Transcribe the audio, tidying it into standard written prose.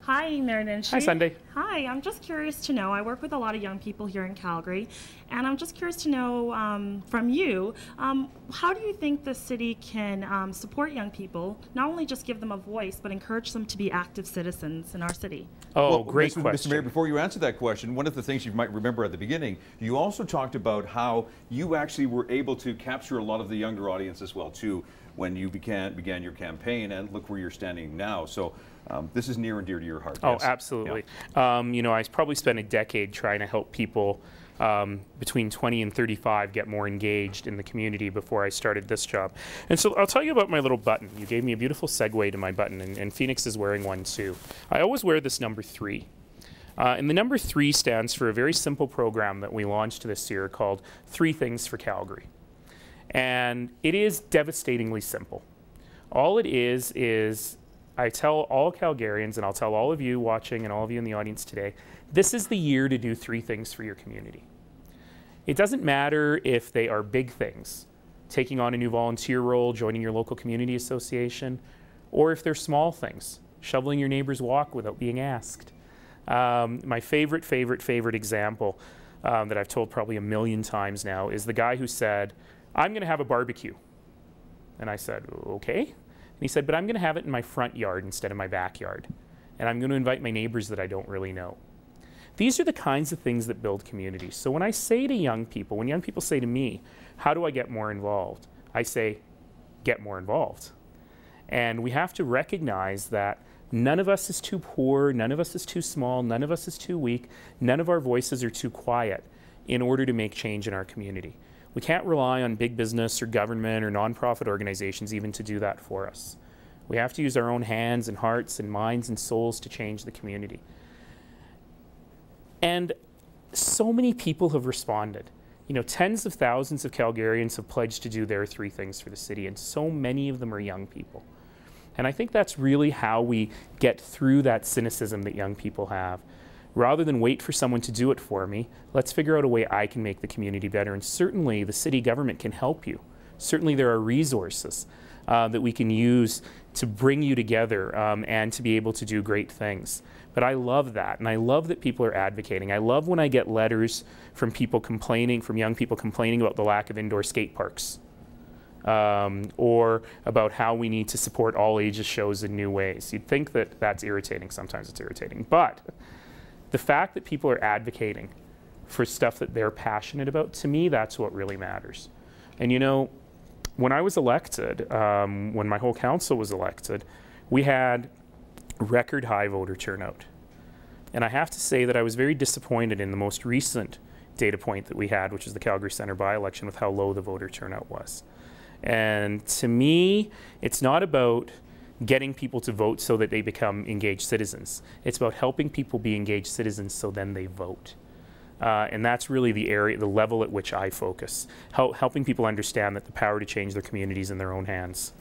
Hi, Mayor Nenshi. Hi, Sunday. Hi, I'm just curious to know, I work with a lot of young people here in Calgary, and I'm just curious to know from you, how do you think the city can support young people, not only just give them a voice, but encourage them to be active citizens in our city? Oh, well, great question. Mr. Mayor, before you answer that question, one of the things you might remember at the beginning, you also talked about how you actually were able to capture a lot of the younger audience as well, too, when you began your campaign, and look where you're standing now. So this is near and dear to your heart. Oh, yes. absolutely. Yeah. You know, I probably spent a decade trying to help people between 20 and 35 get more engaged in the community before I started this job. And so I'll tell you about my little button. You gave me a beautiful segue to my button, and Phoenix is wearing one too. I always wear this number 3. And the number 3 stands for a very simple program that we launched this year called 3 Things for Calgary. And it is devastatingly simple. All it is I tell all Calgarians, and I'll tell all of you watching and all of you in the audience today, this is the year to do 3 things for your community. It doesn't matter if they are big things, taking on a new volunteer role, joining your local community association, or if they're small things, shoveling your neighbor's walk without being asked. My favorite example that I've told probably 1,000,000 times now is the guy who said, I'm going to have a barbecue. And I said, okay. And he said, but I'm going to have it in my front yard instead of my backyard. And I'm going to invite my neighbors that I don't really know. These are the kinds of things that build communities. So when I say to young people, when young people say to me, how do I get more involved? I say, get more involved. And we have to recognize that none of us is too poor, none of us is too small, none of us is too weak, none of our voices are too quiet in order to make change in our community. We can't rely on big business or government or nonprofit organizations even to do that for us. We have to use our own hands and hearts and minds and souls to change the community. And so many people have responded. You know, tens of thousands of Calgarians have pledged to do their 3 things for the city, and so many of them are young people. And I think that's really how we get through that cynicism that young people have. Rather than wait for someone to do it for me, let's figure out a way I can make the community better. And certainly the city government can help you. Certainly there are resources that we can use to bring you together and to be able to do great things. But I love that, and I love that people are advocating. I love when I get letters from people complaining, from young people complaining about the lack of indoor skate parks. Or about how we need to support all ages shows in new ways. You'd think that that's irritating. Sometimes it's irritating. But the fact that people are advocating for stuff that they're passionate about, to me, that's what really matters. And you know, when I was elected, when my whole council was elected, we had record high voter turnout. And I have to say that I was very disappointed in the most recent data point that we had, which is the Calgary Centre by-election, with how low the voter turnout was. And to me, it's not about getting people to vote so that they become engaged citizens. It's about helping people be engaged citizens so then they vote. And that's really the area, the level at which I focus, helping people understand that the power to change their communities in their own hands.